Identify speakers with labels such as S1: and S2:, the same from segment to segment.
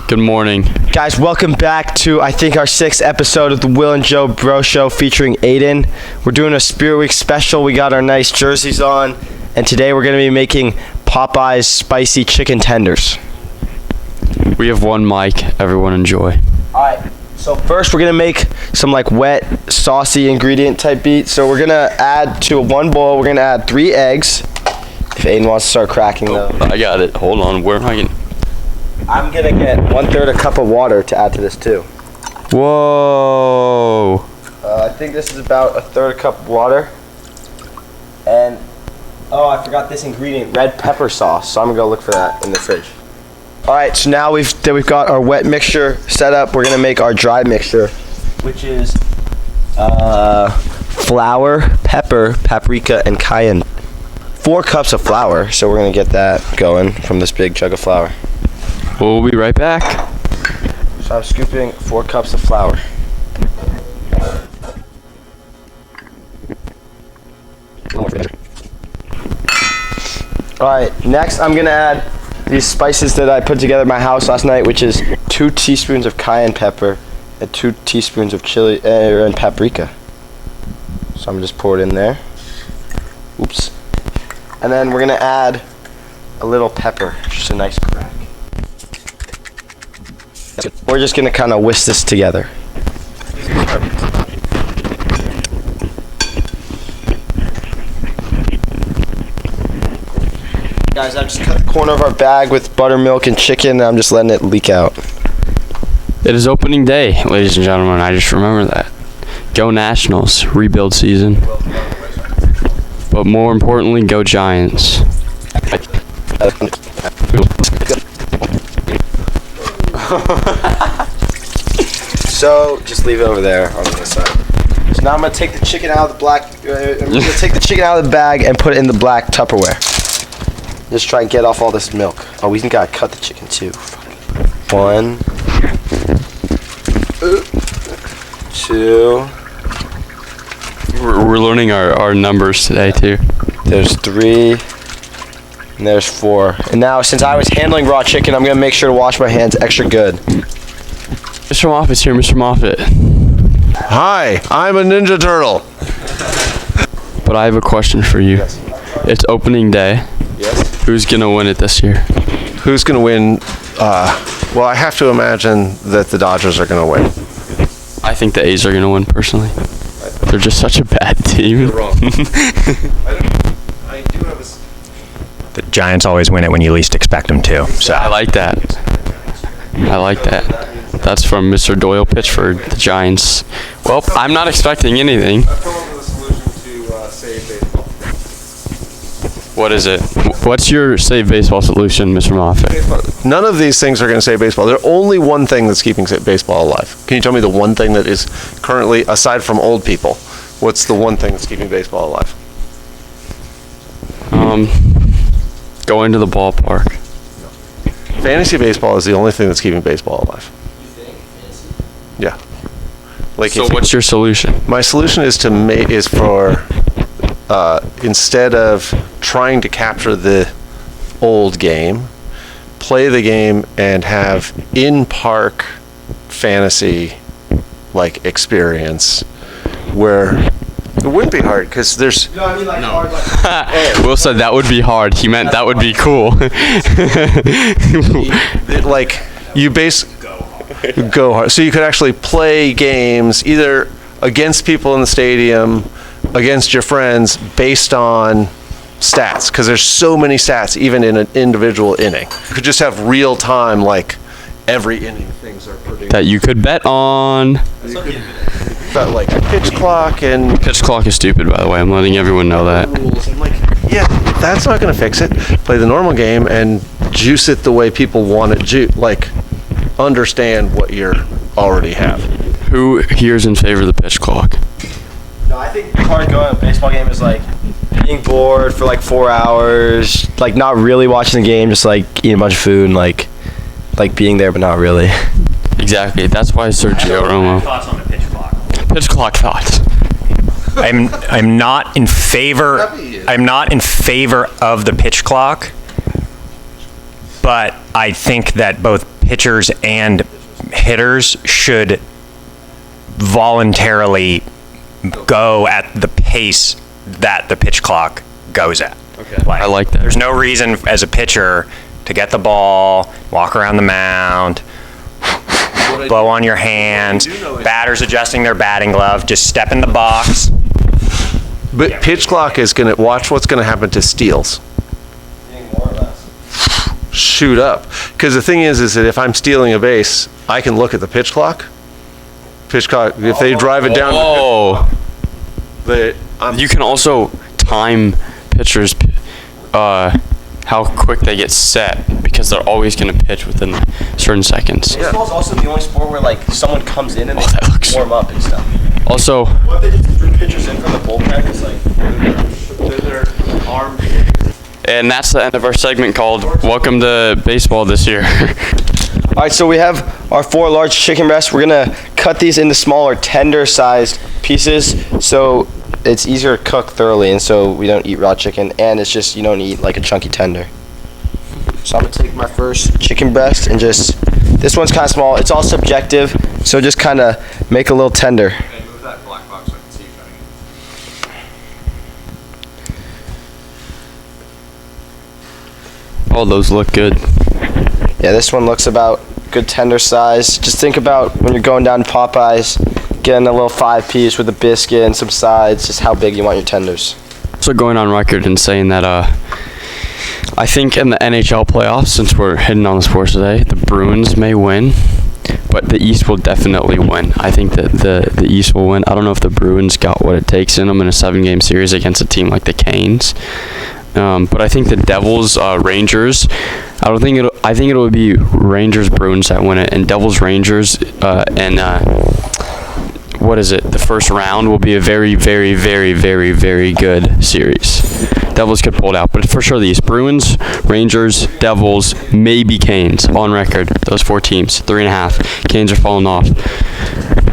S1: Good morning.
S2: Guys, welcome back to, I think, our 6th episode of the Will and Joe Bro Show featuring Aidan. We're doing a Spirit Week special. We got our nice jerseys on, and today we're going to be making Popeye's spicy chicken tenders.
S1: We have one mic. Everyone enjoy.
S2: Alright, so first we're going to make some like wet, saucy ingredient type beat. So we're going to add to one bowl, we're going to add 3 eggs. If Aidan wants to start cracking them.
S1: I got it. Hold on. Where am I getting?
S2: I'm going to get 1/3 a cup of water to add to this too.
S1: Whoa.
S2: I think this is about 1/3 cup of water. And, oh, I forgot this ingredient, red pepper sauce. So I'm going to go look for that in the fridge. Alright, so now we've got our wet mixture set up. We're going to make our dry mixture, which is flour, pepper, paprika, and cayenne. 4 cups of flour, so we're going to get that going from this big jug of flour.
S1: We'll be right back.
S2: So I'm scooping 4 cups of flour. Alright, next I'm going to add these spices that I put together at my house last night, which is 2 teaspoons of cayenne pepper and 2 teaspoons of chili and paprika. So I'm just pour it in there. Oops. And then we're going to add a little pepper, just a nice crack. We're just going to kind of whisk this together. Guys, I just cut the corner of our bag with buttermilk and chicken, and I'm just letting it leak out.
S1: It is opening day, ladies and gentlemen. I just remember that. Go Nationals, rebuild season. But more importantly, go Giants.
S2: So just leave it over there on the side. So now I'm gonna take the chicken out of the bag and put it in the black Tupperware. Just try and get off all this milk. Oh, we gotta cut the chicken too. 1, 2.
S1: We're learning our numbers today too.
S2: There's 3. And there's 4. And now, since I was handling raw chicken, I'm gonna make sure to wash my hands extra good.
S1: Mr. Moffitt's here, Mr. Moffitt.
S3: Hi, I'm a Ninja Turtle.
S1: But I have a question for you.
S2: Yes.
S1: It's opening day.
S2: Yes.
S1: Who's gonna win it this year?
S3: Who's going to win? Well, I have to imagine that the Dodgers are going to win.
S1: I think the A's are gonna win personally. They're just such a bad team.
S3: You're wrong. I do have
S4: The Giants always win it when you least expect them to. So
S1: I like that. That's from Mr. Doyle Pitchford, the Giants. Well, I'm not expecting anything.
S3: I've come up with a solution to save baseball.
S1: What is it? What's your save baseball solution, Mr. Moffitt?
S3: None of these things are going to save baseball. There's only one thing that's keeping baseball alive. Can you tell me the one thing that is currently, aside from old people, what's the one thing that's keeping baseball alive?
S1: Going to the ballpark.
S3: Fantasy baseball is the only thing that's keeping baseball alive. Yeah. Like
S1: So what's your solution?
S3: My solution is for instead of trying to capture the old game, play the game and have in-park fantasy like experience where it wouldn't be hard because there's
S2: No, I mean like hard, like
S1: Will said that would be hard. He meant that would be cool.
S3: like you go hard. So you could actually play games either against people in the stadium, against your friends, based on stats, because there's so many stats even in an individual inning. You could just have real time, like every inning things are produced.
S1: That you could bet on.
S3: But like pitch clock and
S1: Pitch clock is stupid, by the way. I'm letting everyone know that.
S3: rules and like, yeah, that's not going to fix it. Play the normal game and juice it the way people want it. Like understand what you already have.
S1: Who here's in favor of the pitch clock?
S2: No, I think part of going to a baseball game is like being bored for like 4 hours, like not really watching the game, just like eating a bunch of food and like being there but not really.
S1: Exactly. That's why Sergio Romo.
S5: Thoughts on the pitch clock?
S1: Pitch clock thoughts.
S4: I'm not in favor. I'm not in favor of the pitch clock, but I think that both pitchers and hitters should voluntarily go at the pace that the pitch clock goes at.
S1: Okay. I like that.
S4: There's no reason as a pitcher to get the ball, walk around the mound, blow on your hands, batters adjusting their batting glove, just step in the box.
S3: But pitch clock is going to watch what's going to happen to steals. Shoot up. Because the thing is that if I'm stealing a base, I can look at the pitch clock. Pitch clock, if they drive it down.
S1: You can also time pitchers how quick they get set because they're always going to pitch within certain seconds.
S2: Baseball is also the only sport where like someone comes in and they warm up and stuff.
S1: Also,
S2: What if they just bring pitchers in from the bullpen? It's like their arm.
S1: and that's the end of our segment called Welcome to Baseball this year.
S2: All right, so we have our 4 large chicken breasts. We're gonna cut these into smaller, tender-sized pieces, so it's easier to cook thoroughly, and so we don't eat raw chicken, and it's just you don't eat like a chunky tender. So I'm gonna take my first chicken breast and just this one's kind of small. It's all subjective, so just kind of make a little tender.
S5: Hey, move that black box so I can see you cutting it.
S1: Oh, those look good.
S2: Yeah, this one looks about good tender size. Just think about when you're going down to Popeyes, getting a little 5-piece with a biscuit and some sides, just how big you want your tenders.
S1: So going on record and saying that I think in the NHL playoffs, since we're hitting on the sports today, the Bruins may win, but the East will definitely win. I think that the East will win. I don't know if the Bruins got what it takes in them in a 7-game series against a team like the Canes. But I think the Devils, Rangers, I think it'll be Rangers, Bruins that win it, and Devils, Rangers, the first round will be a very, very, very, very, very good series. Devils could pull it out, but for sure these Bruins, Rangers, Devils, maybe Canes on record. Those 4 teams, 3.5. Canes are falling off.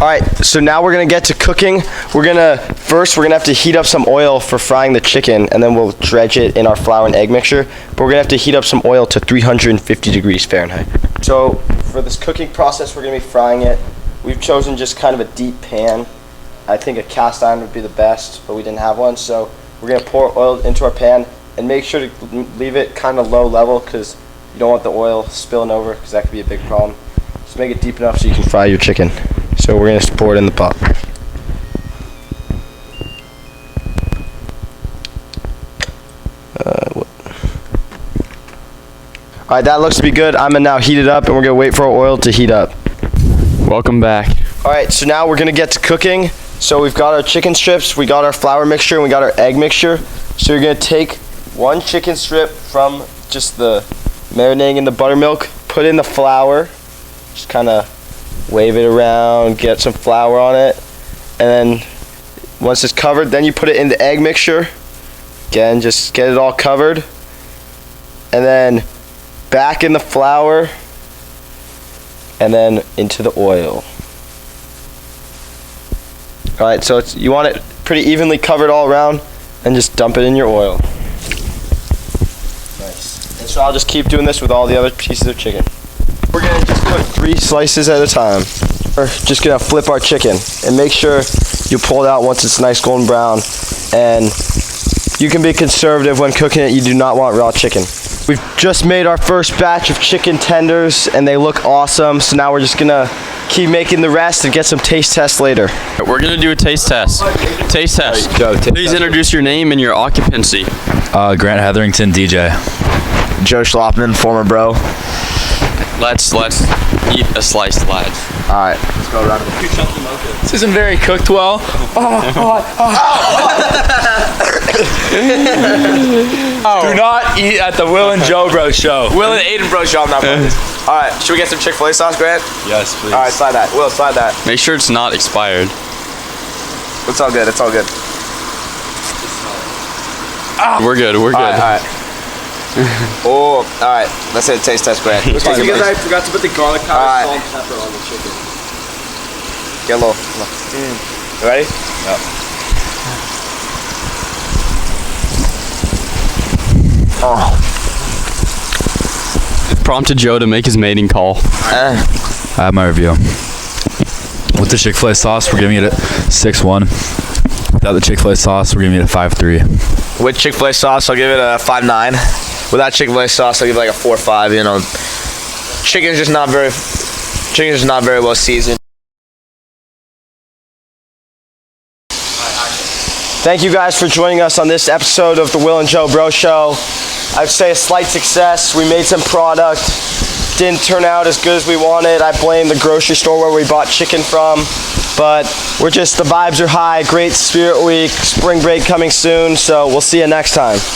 S2: All right, so now we're gonna get to cooking. We're gonna have to heat up some oil for frying the chicken, and then we'll dredge it in our flour and egg mixture. But we're gonna have to heat up some oil to 350 degrees Fahrenheit. So for this cooking process, we're gonna be frying it. We've chosen just kind of a deep pan. I think a cast iron would be the best, but we didn't have one. So we're gonna pour oil into our pan and make sure to leave it kind of low level because you don't want the oil spilling over because that could be a big problem. Just make it deep enough so you can fry your chicken. So we're going to pour it in the pot. Alright, that looks to be good. I'm going to now heat it up and we're going to wait for our oil to heat up.
S1: Welcome back.
S2: Alright, so now we're going to get to cooking. So we've got our chicken strips, we got our flour mixture, and we got our egg mixture. So you're going to take 1 chicken strip from just the marinating in the buttermilk, put in the flour, just kind of wave it around, get some flour on it, and then once it's covered, then you put it in the egg mixture. Again, just get it all covered, and then back in the flour, and then into the oil. All right, so you want it pretty evenly covered all around, and just dump it in your oil. Nice. And so I'll just keep doing this with all the other pieces of chicken. We're gonna just do 3 slices at a time. We're just gonna flip our chicken and make sure you pull it out once it's nice golden brown. And you can be conservative when cooking it. You do not want raw chicken. We've just made our first batch of chicken tenders and they look awesome. So now we're just gonna keep making the rest and get some taste tests later.
S1: We're gonna do a taste test. Taste test. Please introduce your name and your occupancy.
S6: Grant Hetherington, DJ.
S7: Joe Schlopman, former bro.
S1: Let's eat a slice, lads.
S7: All right, let's go around.
S6: This isn't very cooked well. Do not eat at the Will and Joe Bro show.
S7: Will and Aidan bro show. I'm not playing this. All right, should we get some Chick-fil-A sauce, Grant?
S6: Yes, please.
S7: All right, slide that. Will, slide that.
S1: Make sure it's not expired.
S7: It's all good. It's all good.
S1: We're good. We're good.
S7: All right. Oh, all right. Let's hit a taste test, Grant.
S2: Because I forgot to put the garlic powder,
S7: All right.
S2: salt, and pepper on the chicken.
S7: Get a little. You ready?
S6: Yep.
S7: Oh.
S1: Prompted Joe to make his mating call.
S8: I have my review. With the Chick-fil-A sauce, we're giving it a 6-1. Without the Chick-fil-A sauce, we're giving it a 5-3.
S7: With Chick-fil-A sauce, I'll give it a 5.9. Without Chick-fil-A sauce, I'll give it like a 4.5. You know, chicken's just not very well seasoned.
S2: Thank you guys for joining us on this episode of the Will and Joe Bro Show. I'd say a slight success. We made some product. Didn't turn out as good as we wanted. I blame the grocery store where we bought chicken from. But the vibes are high. Great Spirit Week. Spring break coming soon. So we'll see you next time.